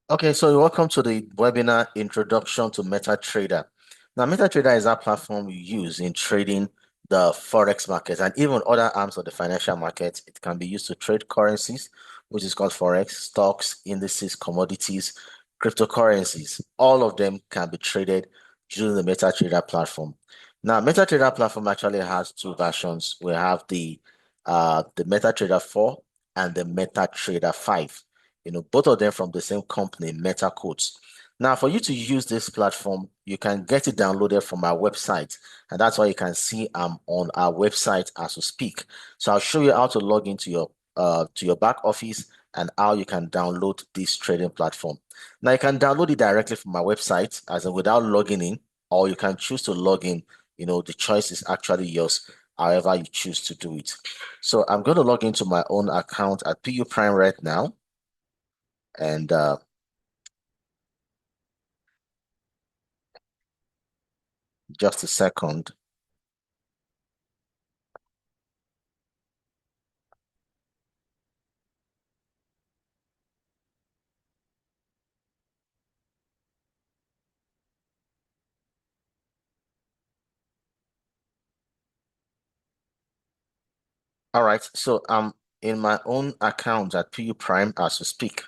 Okay, so welcome to the webinar Introduction to MetaTrader. Now, MetaTrader is our platform we use in trading the Forex market and even other arms of the financial market. It can be used to trade currencies, which is called Forex, stocks, indices, commodities, cryptocurrencies. All of them can be traded using the MetaTrader platform. Now, MetaTrader platform actually has two versions. We have the MetaTrader 4 and the MetaTrader 5. Both of them from the same company, Meta Quotes. Now, for you to use this platform, you can get it downloaded from our website, and that's why you can see I'm on our website as we speak. So I'll show you how to log into your back office and how you can download this trading platform. Now, you can download it directly from our website, as in without logging in, or you can choose to log in. The choice is actually yours, however you choose to do it. So I'm going to log into my own account at PU Prime right now. And just a second. All right, so I'm in my own account at PU Prime as we speak.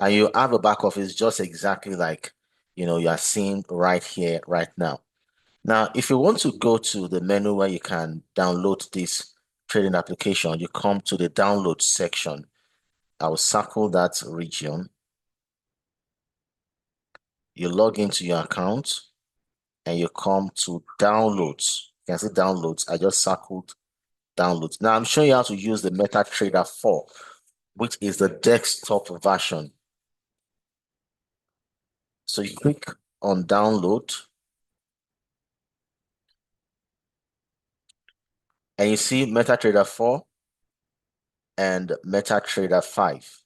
And you have a back office just exactly like you are seeing right here, right now. Now, if you want to go to the menu where you can download this trading application, you come to the download section. I will circle that region. You log into your account and you come to downloads. You can see downloads. I just circled downloads. Now I'm showing you how to use the MetaTrader 4, which is the desktop version. So you click on download and you see MetaTrader 4 and MetaTrader 5.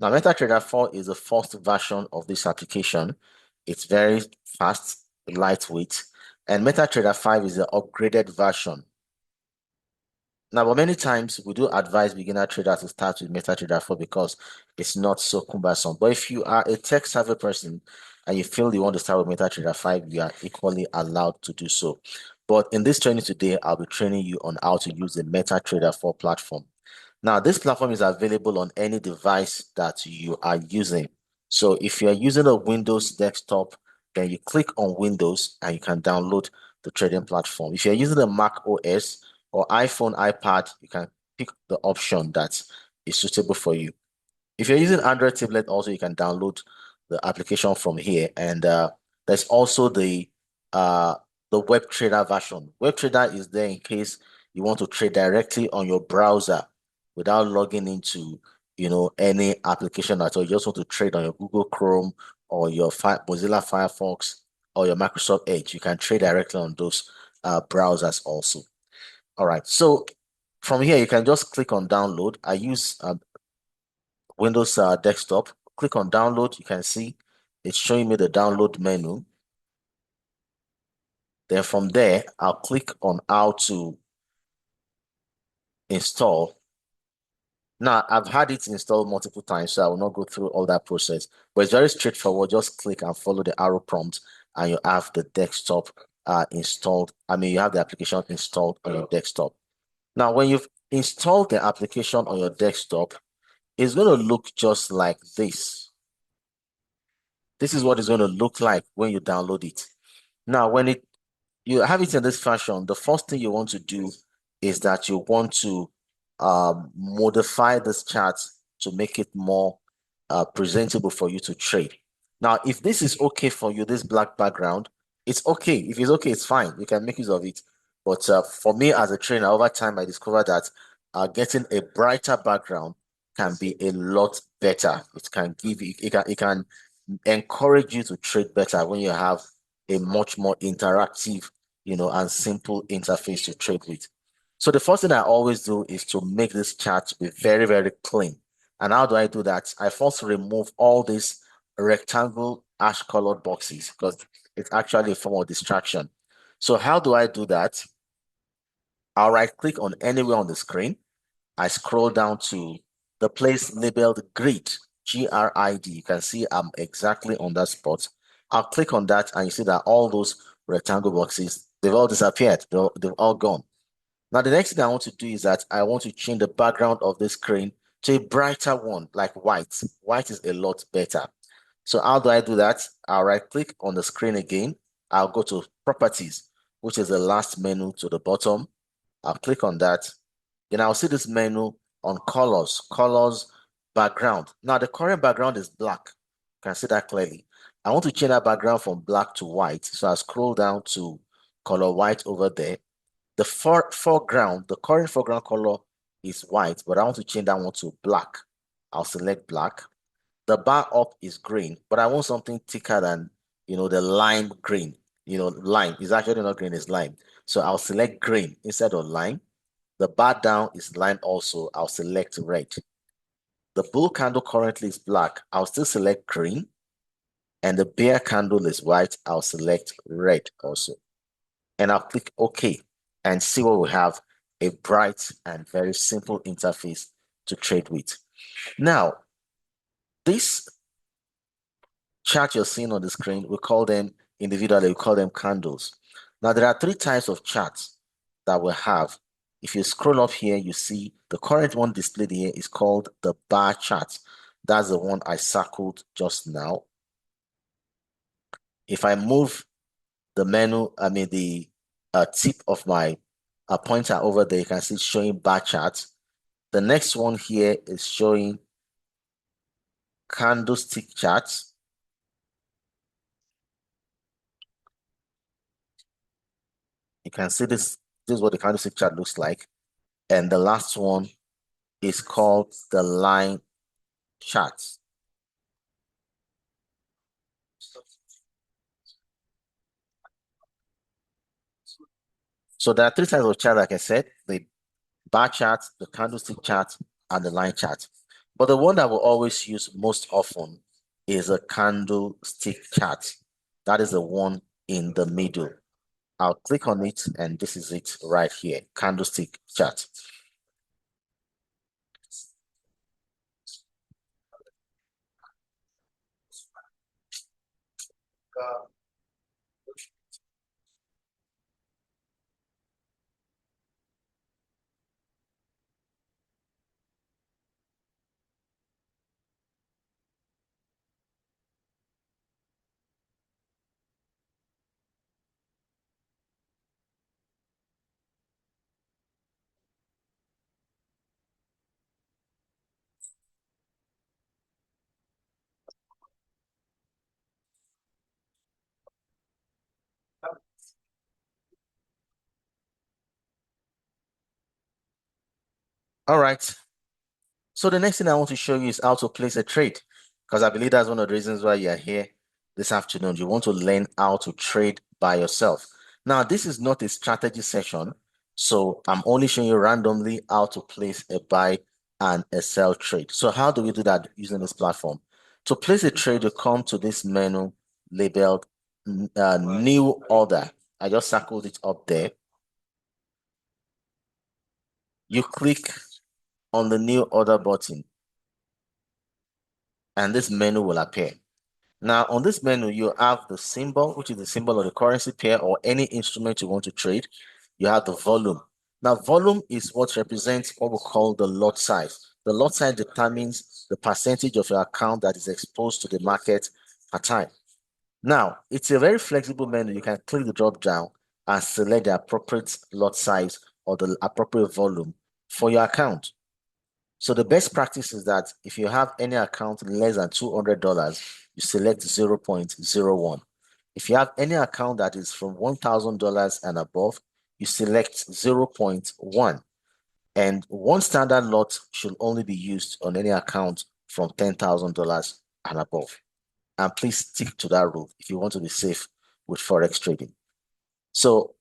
Now MetaTrader 4 is the first version of this application. It's very fast, lightweight, and MetaTrader 5 is the upgraded version. Now, but many times we do advise beginner traders to start with MetaTrader 4 because it's not so cumbersome. But if you are a tech-savvy person and you feel you want to start with MetaTrader 5, you are equally allowed to do so. But in this training today, I'll be training you on how to use the MetaTrader 4 platform. Now, this platform is available on any device that you are using. So if you're using a Windows desktop, then you click on Windows and you can download the trading platform. If you're using a Mac OS, or iPhone, iPad, you can pick the option that is suitable for you. If you're using Android tablet, also you can download the application from here. And there's also the web trader version. Web trader is there in case you want to trade directly on your browser without logging into any application at all. You just want to trade on your Google Chrome or your Mozilla Firefox or your Microsoft Edge. You can trade directly on those browsers also. All right, so from here, you can just click on download. I use Windows desktop. Click on download. You can see it's showing me the download menu. Then from there, I'll click on how to install. Now, I've had it installed multiple times, so I will not go through all that process. But it's very straightforward. Just click and follow the arrow prompt, and you have the desktop installed. I mean, you have the application installed on your desktop. Now, when you've installed the application on your desktop, it's going to look just like this. This is what it's going to look like when you download it. Now, when you have it in this fashion, the first thing you want to do is that you want to modify this chart to make it more presentable for you to trade. Now, if this is okay for you, this black background, it's okay. If it's okay, it's fine. You can make use of it. But for me as a trainer, over time, I discovered that getting a brighter background can be a lot better. It can give you, it can encourage you to trade better when you have a much more interactive, and simple interface to trade with. So the first thing I always do is to make this chart be very, very clean. And how do I do that? I first remove all these rectangle ash colored boxes because it's actually a form of distraction. So how do I do that? I'll right click on anywhere on the screen. I scroll down to the place labeled grid. GRID. You can see I'm exactly on that spot. I'll click on that and you see that all those rectangle boxes, they've all disappeared. They've all gone. Now, the next thing I want to do is that I want to change the background of the screen to a brighter one, like white. White is a lot better. So how do I do that? I'll right click on the screen again. I'll go to properties, which is the last menu to the bottom. I'll click on that. Then I'll see this menu on colors, background. Now the current background is black. You can see that clearly. I want to change that background from black to white. So I scroll down to color white over there. The foreground, the current foreground color is white, but I want to change that one to black. I'll select black. The bar up is green, but I want something thicker than, the lime green. Lime is actually not green, it's lime. So I'll select green instead of lime. The bar down is lime also. I'll select red. The bull candle currently is black. I'll still select green. And the bear candle is white. I'll select red also. And I'll click OK and see what we have, a bright and very simple interface to trade with. Now, this chart you're seeing on the screen, we call them individually, we call them candles. Now, there are three types of charts that we have. If you scroll up here, you see the current one displayed here is called the bar chart. That's the one I circled just now. If I move the menu, the tip of my pointer over there, you can see it's showing bar chart. The next one here is showing candlestick charts. You can see this is what the candlestick chart looks like. And the last one is called the line chart. So there are three types of chart, like I said, the bar chart, the candlestick chart, and the line chart. But the one that we'll always use most often is a candlestick chart. That is the one in the middle. I'll click on it, and this is it right here, candlestick chart. All right. So the next thing I want to show you is how to place a trade, because I believe that's one of the reasons why you're here this afternoon. You want to learn how to trade by yourself. Now, this is not a strategy session, so I'm only showing you randomly how to place a buy and a sell trade. So how do we do that using this platform? To place a trade, you come to this menu labeled new order. I just circled it up there. You click on the new order button, and this menu will appear. Now, on this menu, you have the symbol, which is the symbol of the currency pair or any instrument you want to trade. You have the volume. Now, volume is what represents what we call the lot size. The lot size determines the percentage of your account that is exposed to the market per time. Now, it's a very flexible menu. You can click the drop down and select the appropriate lot size or the appropriate volume for your account. So the best practice is that if you have any account less than $200, you select 0.01. If you have any account that is from $1,000 and above, you select 0.1. And one standard lot should only be used on any account from $10,000 and above. And please stick to that rule if you want to be safe with Forex trading. So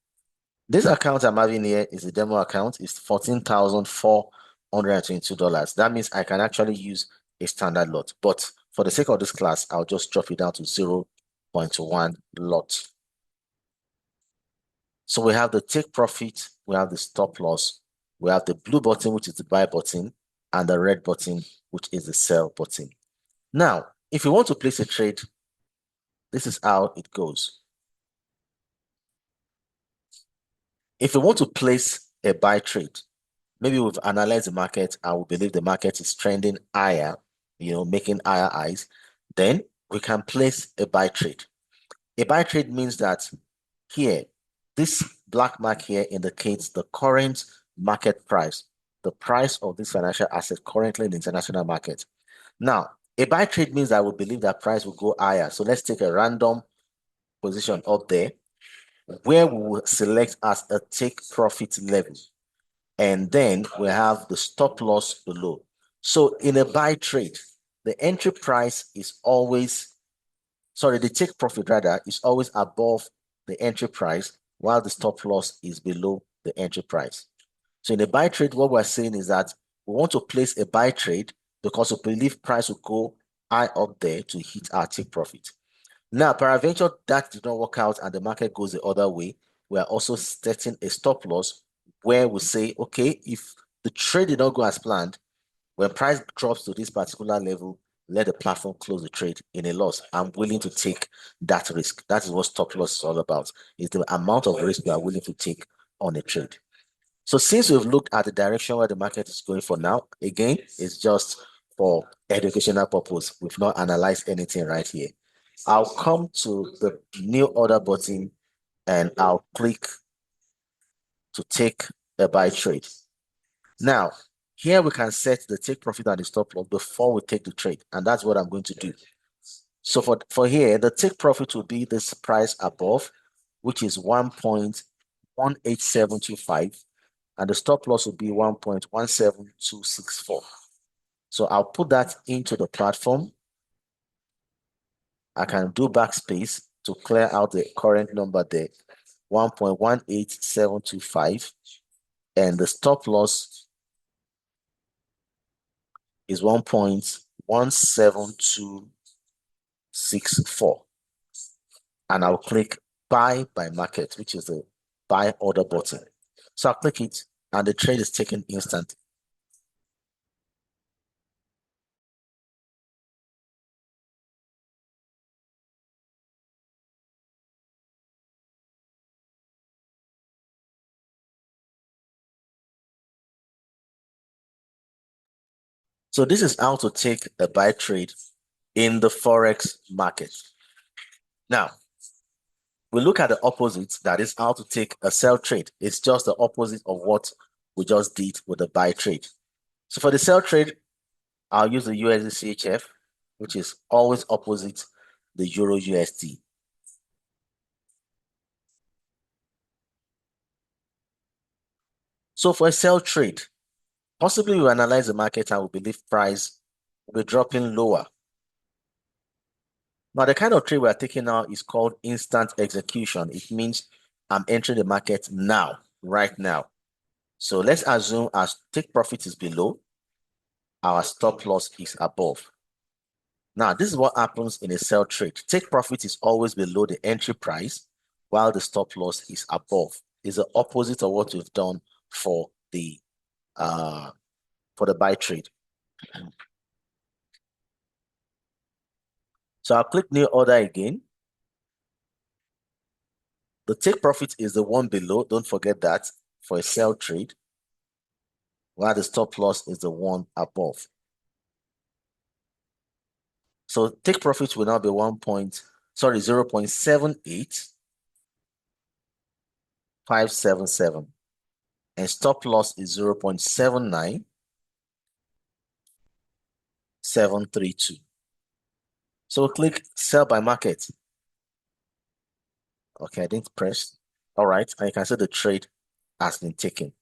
this account I'm having here is a demo account. It's $14,422. That means I can actually use a standard lot. But for the sake of this class, I'll just drop it down to 0.1 lot. So we have the take profit, we have the stop loss, we have the blue button, which is the buy button, and the red button, which is the sell button. Now, if you want to place a trade, this is how it goes. If you want to place a buy trade, maybe we've analyzed the market and we believe the market is trending higher, making higher highs, then we can place a buy trade. A buy trade means that here, this black mark here indicates the current market price, the price of this financial asset currently in the international market. Now, a buy trade means that we believe that price will go higher. So let's take a random position up there where we will select as a take profit level. And then we have the stop loss below. So in a buy trade, the entry price is always, the take profit rather is always above the entry price, while the stop loss is below the entry price. So in a buy trade, what we're saying is that we want to place a buy trade because we believe price will go high up there to hit our take profit. Now, peradventure that did not work out and the market goes the other way, we are also setting a stop loss where we say, okay, if the trade did not go as planned, when price drops to this particular level, let the platform close the trade in a loss. I'm willing to take that risk. That is what stop loss is all about. It's the amount of risk we are willing to take on a trade. So since we've looked at the direction where the market is going for now, again, it's just for educational purpose. We've not analyzed anything right here. I'll come to the new order button and I'll click to take a buy trade. Now, here we can set the take profit and the stop loss before we take the trade, and that's what I'm going to do. So for here, the take profit will be this price above, which is 1.18725, and the stop loss will be 1.17264. So I'll put that into the platform. I can do backspace to clear out the current number there, 1.18725, and the stop loss is 1.17264. And I'll click buy by market, which is the buy order button. So I'll click it and the trade is taken instantly. So this is how to take a buy trade in the Forex market. Now, we look at the opposite, that is how to take a sell trade. It's just the opposite of what we just did with the buy trade. So for the sell trade, I'll use the USD CHF, which is always opposite the Euro USD. So for a sell trade, possibly we analyze the market and we believe price will be dropping lower. Now, the kind of trade we're taking now is called instant execution. It means I'm entering the market now, right now. So let's assume our take profit is below, our stop loss is above. Now, this is what happens in a sell trade. Take profit is always below the entry price, while the stop loss is above. It's the opposite of what we've done for the buy trade. So I'll click new order again. The take profit is the one below. Don't forget that for a sell trade, while the stop loss is the one above. So take profit will now be 0.78577, and stop loss is 0.79732. So click sell by market. Okay, I didn't press. All right, and you can see the trade has been taken.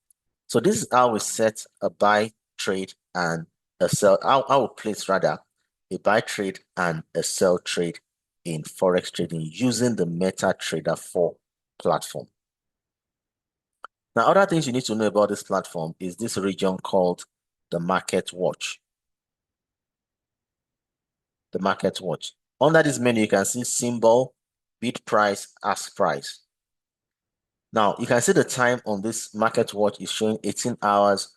So this is how we set a buy trade and a sell. I will place rather a buy trade and a sell trade in Forex trading using the MetaTrader 4 platform. Now, other things you need to know about this platform is this region called the Market Watch. The Market Watch. Under this menu, you can see symbol, bid price, ask price. Now, you can see the time on this Market Watch is showing 18 hours,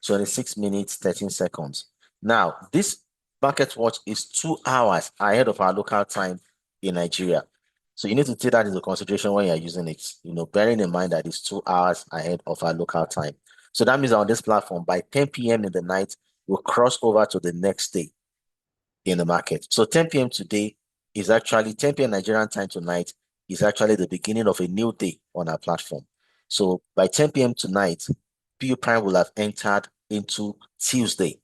26 minutes, 13 seconds. Now, this market watch is 2 hours ahead of our local time in Nigeria. So you need to take that into consideration when you're using it, bearing in mind that it's 2 hours ahead of our local time. So that means on this platform, by 10 p.m. in the night, we'll cross over to the next day in the market. So 10 p.m. today is actually 10 p.m. Nigerian time tonight is actually the beginning of a new day on our platform. So by 10 p.m. tonight, PU Prime will have entered into Tuesday,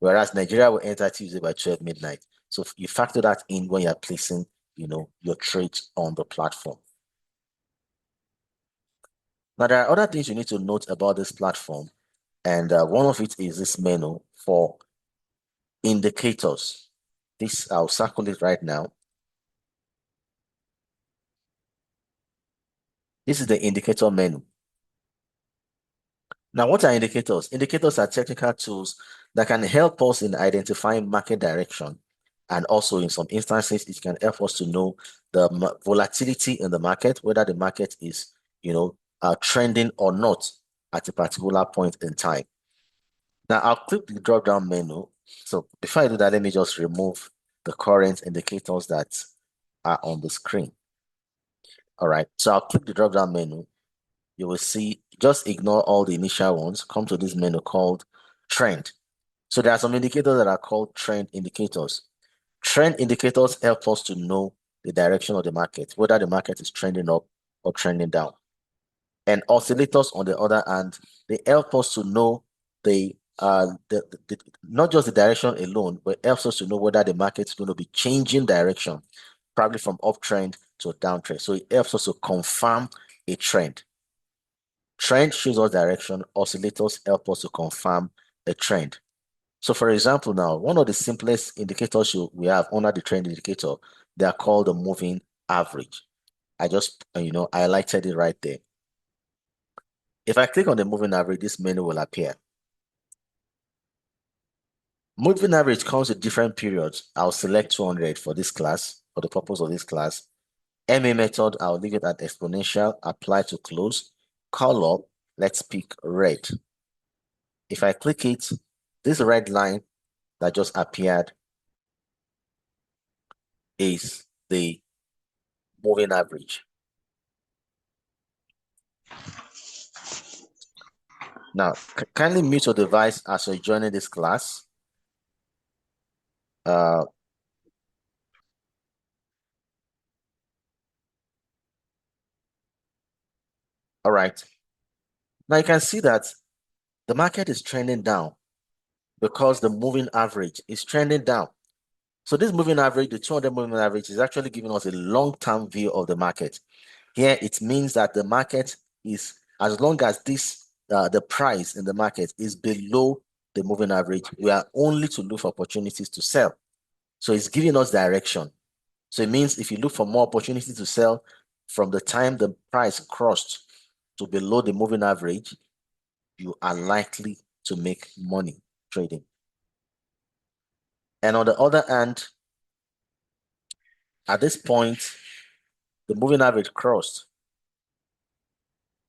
whereas Nigeria will enter Tuesday by 12 midnight. So you factor that in when you're placing, your trades on the platform. Now, there are other things you need to note about this platform, and one of it is this menu for indicators. This, I'll circle it right now. This is the indicator menu. Now, what are indicators? Indicators are technical tools that can help us in identifying market direction. And also, in some instances, it can help us to know the volatility in the market, whether the market is, trending or not at a particular point in time. Now, I'll click the drop-down menu. So before I do that, let me just remove the current indicators that are on the screen. All right, so I'll click the drop-down menu. You will see, just ignore all the initial ones, come to this menu called trend. So there are some indicators that are called trend indicators. Trend indicators help us to know the direction of the market, whether the market is trending up or trending down. And oscillators, on the other hand, they help us to know not just the direction alone, but helps us to know whether the market is going to be changing direction, probably from uptrend to a downtrend. So it helps us to confirm a trend. Trend shows us direction. Oscillators help us to confirm a trend. So for example, now, one of the simplest indicators we have under the trend indicator, they are called the moving average. I just, highlighted it right there. If I click on the moving average, this menu will appear. Moving average comes with different periods. I'll select 200 for this class, for the purpose of this class. MA method, I'll leave it at exponential, apply to close. Color, let's pick red. If I click it, this red line that just appeared is the moving average. Now, kindly mute your device as you're joining this class. All right. Now you can see that the market is trending down because the moving average is trending down. So this moving average, the 200 moving average, is actually giving us a long-term view of the market. Here, it means that the market is, as long as the price in the market is below the moving average, we are only to look for opportunities to sell. So it's giving us direction. So it means if you look for more opportunities to sell from the time the price crossed to below the moving average, you are likely to make money trading. And on the other hand, at this point, the moving average crossed.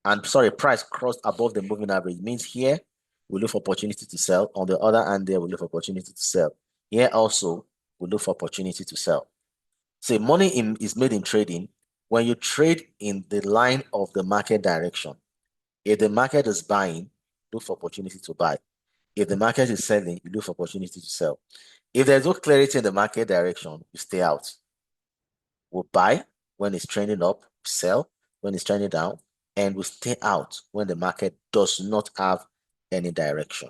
And sorry, price crossed above the moving average. Means here we look for opportunity to sell. On the other hand, there we look for opportunity to sell. Here also we look for opportunity to sell. So money is made in trading when you trade in the line of the market direction. If the market is buying, look for opportunity to buy. If the market is selling, you look for opportunity to sell. If there's no clarity in the market direction, you stay out. We'll buy when it's trending up, sell when it's trending down, and we'll stay out when the market does not have any direction.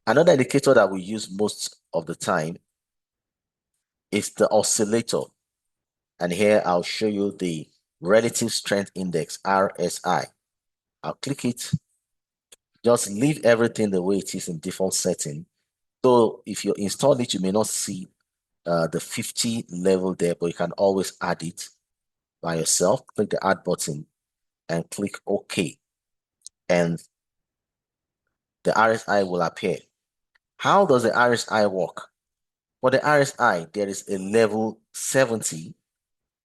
Another indicator that we use most of the time is the oscillator. And here I'll show you the relative strength index, RSI. I'll click it. Just leave everything the way it is in default setting. So if you install it, you may not see the 50 level there, but you can always add it by yourself. Click the add button and click OK. And the RSI will appear. How does the RSI work? For the RSI, there is a level 70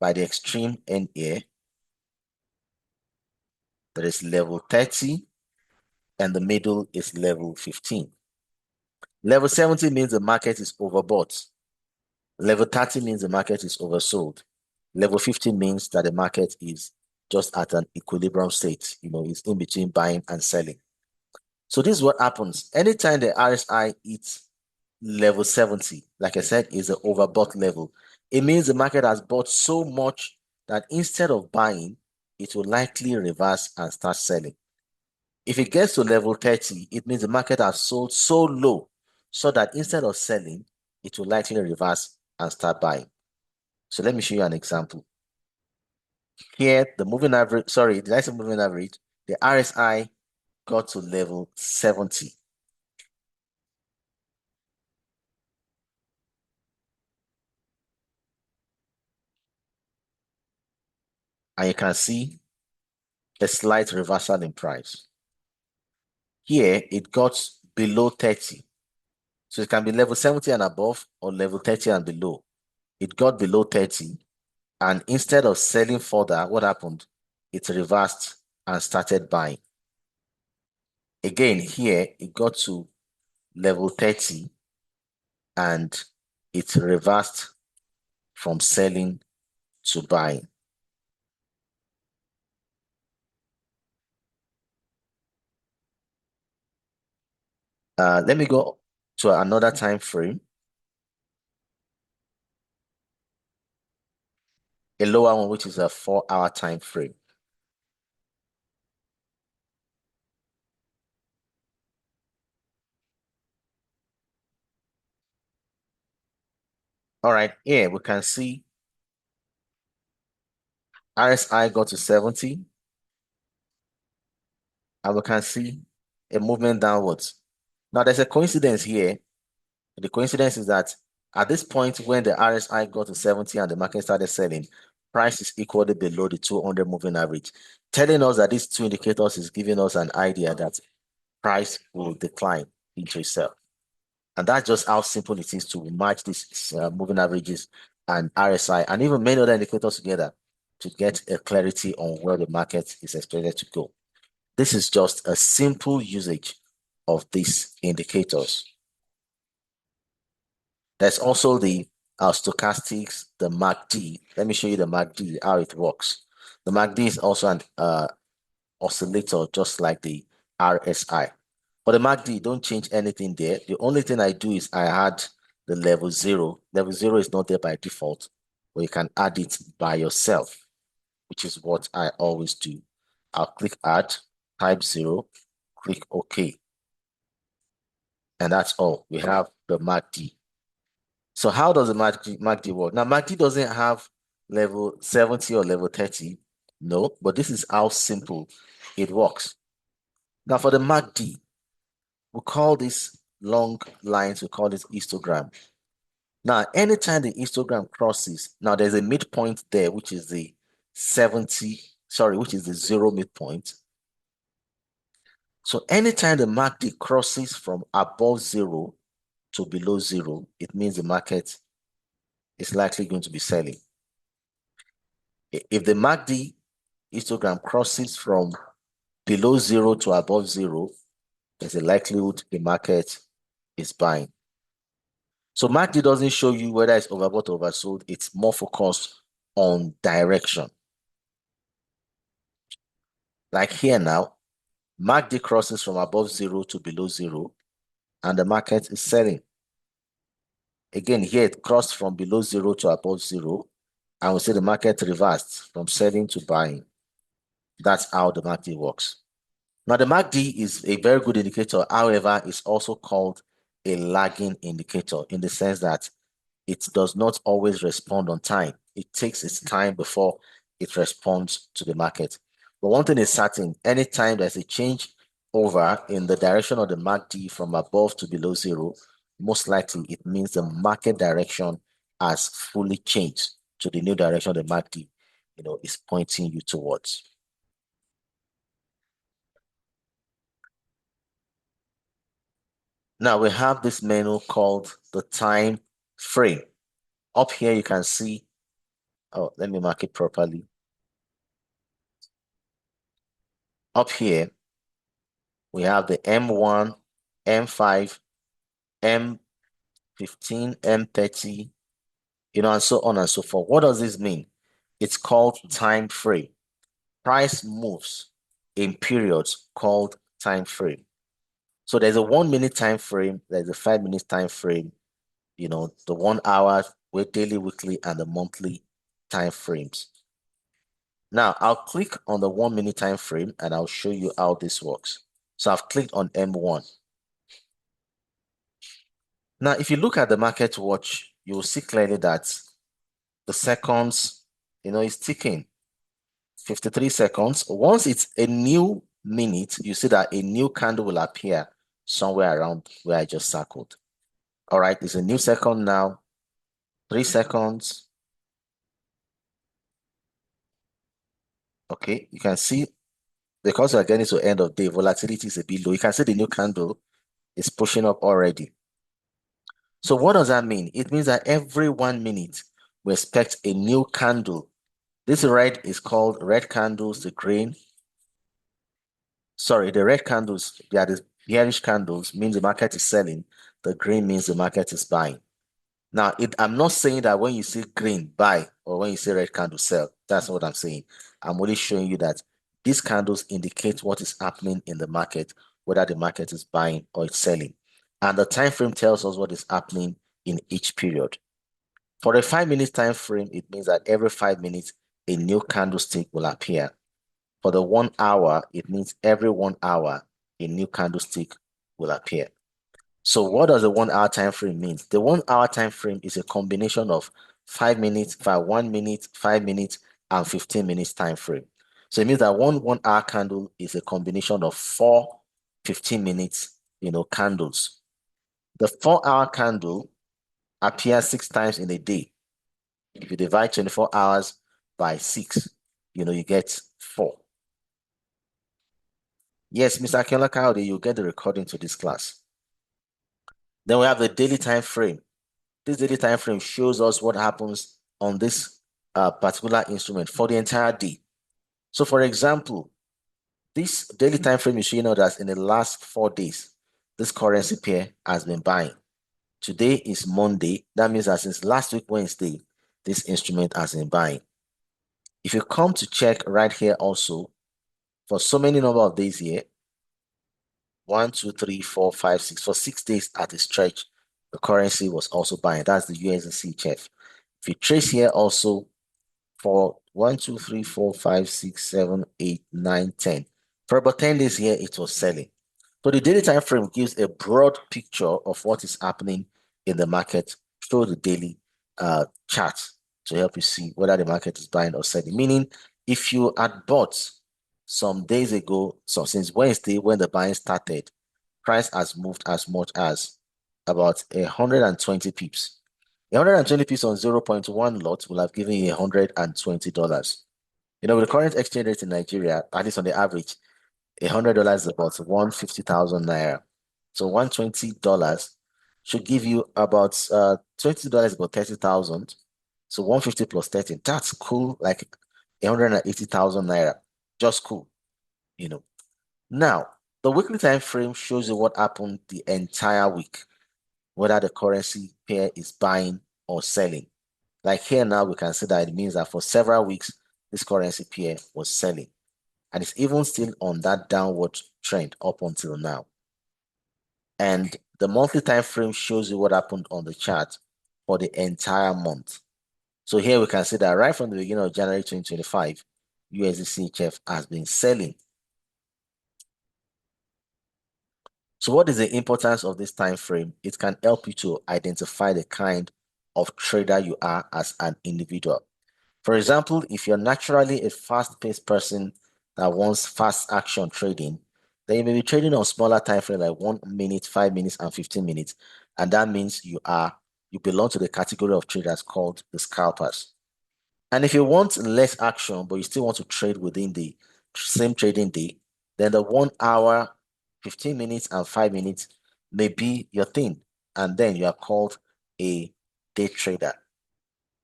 by the extreme end here. There is level 30, and the middle is level 15. Level 70 means the market is overbought. Level 30 means the market is oversold. Level 50 means that the market is just at an equilibrium state. It's in between buying and selling. So this is what happens. Anytime the RSI hits level 70, like I said, is the overbought level. It means the market has bought so much that instead of buying, it will likely reverse and start selling. If it gets to level 30, it means the market has sold so low so that instead of selling, it will likely reverse and start buying. So let me show you an example. Here, the moving average, sorry, did I say moving average? The RSI got to level 70. And you can see a slight reversal in price. Here, it got below 30. So it can be level 70 and above or level 30 and below. It got below 30. And instead of selling further, what happened? It reversed and started buying. Again, here, it got to level 30 and it reversed from selling to buying. Let me go to another time frame, a lower one, which is a 4-hour time frame. All right, here we can see RSI got to 70, and we can see a movement downwards. Now, there's a coincidence here. The coincidence is that at this point, when the RSI got to 70 and the market started selling, price is equally below the 200 moving average, telling us that these two indicators is giving us an idea that price will decline into itself. And that's just how simple it is to match these moving averages and RSI and even many other indicators together to get a clarity on where the market is expected to go. This is just a simple usage of these indicators. There's also the stochastics, the MACD. Let me show you the MACD, how it works. The MACD is also an oscillator, just like the RSI. For the MACD, don't change anything there. The only thing I do is I add the level 0. Level 0 is not there by default, but you can add it by yourself, which is what I always do. I'll click add, type 0, click OK. And that's all. We have the MACD. So how does the MACD work? Now, MACD doesn't have level 70 or level 30. No, but this is how simple it works. Now, for the MACD, we call these long lines, we call this histogram. Now, anytime the histogram crosses, now there's a midpoint there, which is the 70, sorry, which is the 0 midpoint. So anytime the MACD crosses from above 0 to below 0, it means the market is likely going to be selling. If the MACD histogram crosses from below 0 to above 0, there's a likelihood the market is buying. So MACD doesn't show you whether it's overbought or oversold. It's more focused on direction. Like here now, MACD crosses from above 0 to below 0, and the market is selling. Again, here it crossed from below 0 to above 0, and we see the market reversed from selling to buying. That's how the MACD works. Now, the MACD is a very good indicator. However, it's also called a lagging indicator in the sense that it does not always respond on time. It takes its time before it responds to the market. But one thing is certain, anytime there's a change over in the direction of the MACD from above to below 0, most likely it means the market direction has fully changed to the new direction the MACD, is pointing you towards. Now we have this menu called the time frame. Up here you can see, oh, let me mark it properly. Up here, we have the M1, M5, M15, M30, and so on and so forth. What does this mean? It's called time frame. Price moves in periods called time frame. So there's a 1 minute time frame, there's a 5 minute time frame, the 1 hour with daily, weekly, and the monthly time frames. Now I'll click on the 1 minute time frame and I'll show you how this works. So I've clicked on M1. Now, if you look at the market watch, you will see clearly that the seconds, is ticking. 53 seconds. Once it's a new minute, you see that a new candle will appear somewhere around where I just circled. All right, it's a new second now. 3 seconds. Okay, you can see because we're getting to end of day, volatility is a bit low. You can see the new candle is pushing up already. So what does that mean? It means that every 1 minute, we expect a new candle. This red is called red candles, the green. Sorry, the red candles, they are the bearish candles, means the market is selling. The green means the market is buying. Now, I'm not saying that when you see green, buy, or when you see red candle, sell. That's what I'm saying. I'm only showing you that these candles indicate what is happening in the market, whether the market is buying or it's selling. And the time frame tells us what is happening in each period. For a 5 minute time frame, it means that every 5 minutes, a new candlestick will appear. For the 1 hour, it means every 1 hour, a new candlestick will appear. So what does the 1 hour time frame mean? The 1 hour time frame is a combination of 5 minutes, 1 minute, 5 minutes, and 15 minutes time frame. So it means that one hour candle is a combination of four 15 minutes, candles. The 4 hour candle appears 6 times in a day. If you divide 24 hours by 6, you get 4. Yes, Mr. Akinola Kayode, you get the recording to this class. Then we have the daily time frame. This daily time frame shows us what happens on this particular instrument for the entire day. So for example, this daily time frame is showing us that in the last 4 days, this currency pair has been buying. Today is Monday. That means that since last week, Wednesday, this instrument has been buying. If you come to check right here also, for so many number of days here, 1, 2, 3, 4, 5, 6, for 6 days at a stretch, the currency was also buying. That's the USD CHF. If you trace here also for 1, 2, 3, 4, 5, 6, 7, 8, 9, 10. For about 10 days here, it was selling. So the daily time frame gives a broad picture of what is happening in the market through the daily chart to help you see whether the market is buying or selling. Meaning, if you had bought some days ago, so since Wednesday when the buying started, price has moved as much as about 120 pips. 120 pips on 0.1 lot will have given you $120. With the current exchange rate in Nigeria, at least on the average, $100 is about 150,000 naira. So $120 should give you about $20 about 30,000. So 150 plus 30, that's cool, like 180,000 naira. Just cool, Now, the weekly time frame shows you what happened the entire week, whether the currency pair is buying or selling. Like here now, we can see that it means that for several weeks, this currency pair was selling. And it's even still on that downward trend up until now. And the monthly time frame shows you what happened on the chart for the entire month. So here we can see that right from the beginning of January 2025, USD CHF has been selling. So what is the importance of this time frame? It can help you to identify the kind of trader you are as an individual. For example, if you're naturally a fast-paced person that wants fast action trading, then you may be trading on smaller time frame like 1 minute, 5 minutes, and 15 minutes. And that means you belong to the category of traders called the scalpers. And if you want less action, but you still want to trade within the same trading day, then the 1 hour, 15 minutes, and 5 minutes may be your thing. And then you are called a day trader.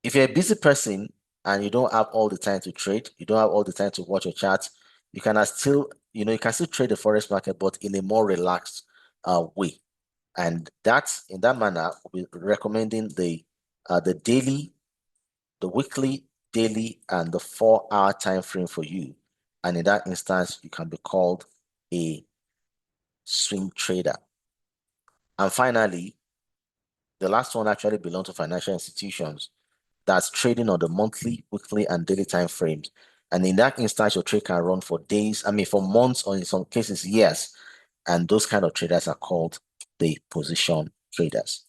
If you're a busy person and you don't have all the time to trade, you don't have all the time to watch your charts, you can still, you can still trade the forex market, but in a more relaxed way. And that's in that manner, we're recommending the daily, the weekly, daily, and the 4-hour time frame for you. And in that instance, you can be called a swing trader. And finally, the last one actually belongs to financial institutions that's trading on the monthly, weekly, and daily time frames. And in that instance, your trade can run for days, I mean, for months, or in some cases, years. And those kind of traders are called the position traders.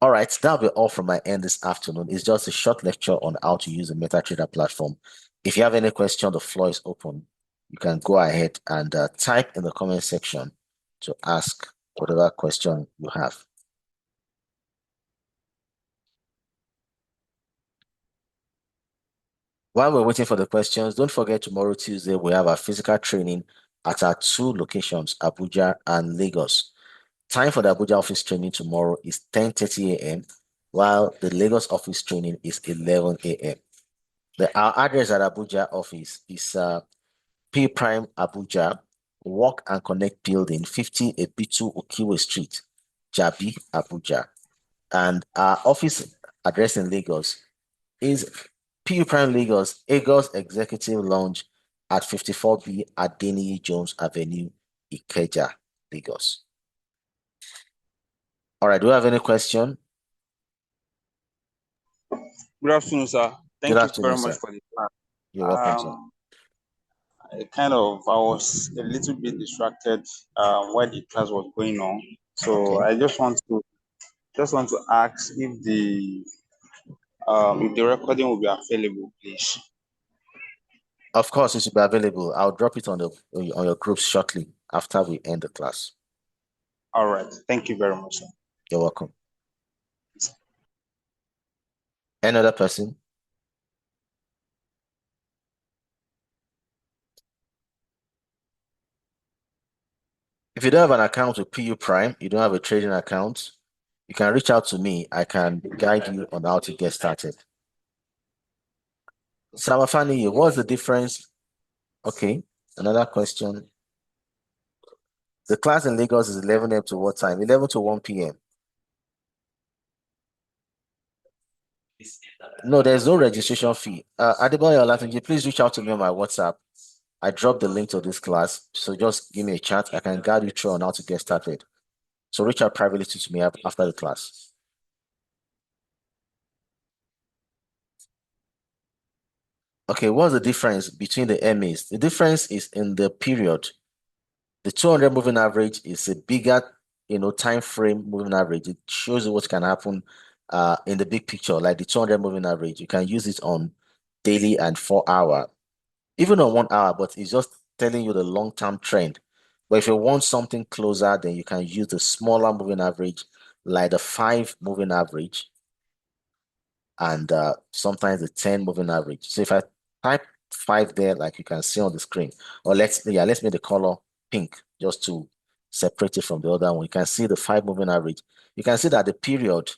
All right, that'll be all from my end this afternoon. It's just a short lecture on how to use the MetaTrader platform. If you have any question, the floor is open. You can go ahead and type in the comment section to ask whatever question you have. While we're waiting for the questions, don't forget tomorrow, Tuesday, we have our physical training at our 2 locations, Abuja and Lagos. Time for the Abuja office training tomorrow is 10:30 a.m., while the Lagos office training is 11 a.m. Our address at Abuja office is P Prime Abuja, Walk and Connect Building, 50 Ebitu Okiwe Street, Jabi, Abuja. And our office address in Lagos is PU Prime Lagos, Executive Lounge at 54B Adeniyi Jones Avenue, Ikeja, Lagos. All right, do you have any question? Good afternoon, sir. Thank you very much for the class. You're welcome, sir. I was a little bit distracted while the class was going on. So Okay. I just want to ask if the recording will be available, please. Of course, it should be available. I'll drop it on your groups shortly after we end the class. All right. Thank you very much, sir. You're welcome. Any other person? If you don't have an account with PU Prime, you don't have a trading account, you can reach out to me. I can guide you on how to get started. Samafani, what's the difference? Okay, another question. The class in Lagos is 11 a.m. to what time? 11 to 1 p.m. No, there's no registration fee. Adeboye Olatunji, please reach out to me on my WhatsApp. I dropped the link to this class, so just give me a chat. I can guide you through on how to get started. So reach out privately to me after the class. Okay, what's the difference between the MAs? The difference is in the period. The 200 moving average is a bigger, time frame moving average. It shows you what can happen in the big picture, like the 200 moving average. You can use it on daily and 4-hour, even on 1 hour, but it's just telling you the long-term trend. But if you want something closer, then you can use the smaller moving average, like the 5 moving average, and sometimes the 10 moving average. So if I type 5 there, like you can see on the screen, or let's make the color pink just to separate it from the other one. You can see the 5 moving average. You can see that the period,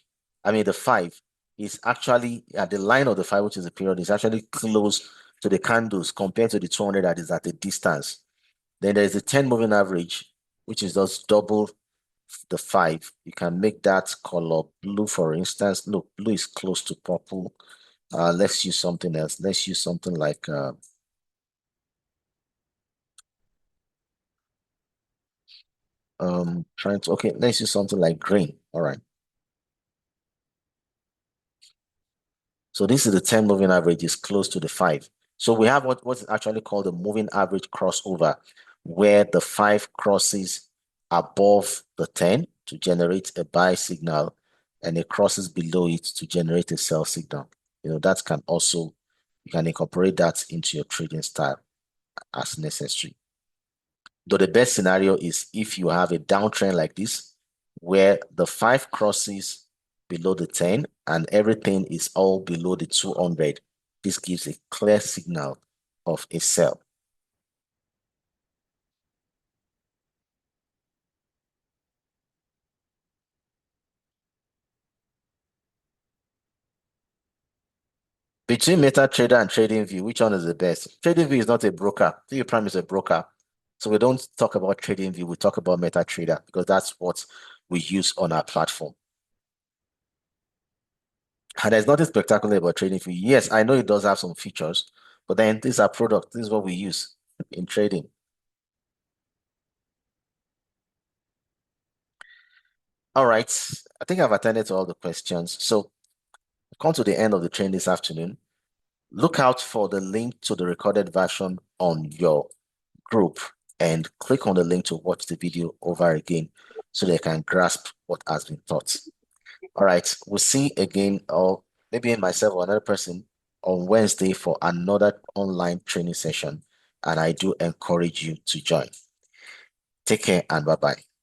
the 5 is actually at the line of the 5, which is the period, is actually close to the candles compared to the 200 that is at a distance. Then there's the 10 moving average, which is just double the 5. You can make that color blue, for instance. No, blue is close to purple. Let's use something else. Let's use something like let's use something like green. All right. So this is the 10 moving average is close to the 5. So we have what's actually called the moving average crossover, where the 5 crosses above the 10 to generate a buy signal, and it crosses below it to generate a sell signal. That can also, you can incorporate that into your trading style as necessary. Though the best scenario is if you have a downtrend like this, where the 5 crosses below the 10 and everything is all below the 200. This gives a clear signal of a sell. Between MetaTrader and TradingView, which one is the best? TradingView is not a broker. PU Prime is a broker. So we don't talk about TradingView, we talk about MetaTrader because that's what we use on our platform. And there's nothing spectacular about trading fee. Yes, I know it does have some features, but then these are products. This is what we use in trading. All right. I think I've attended to all the questions. So come to the end of the train this afternoon. Look out for the link to the recorded version on your group and click on the link to watch the video over again so they can grasp what has been taught. All right. We'll see again, or maybe myself or another person on Wednesday for another online training session. And I do encourage you to join. Take care and bye-bye.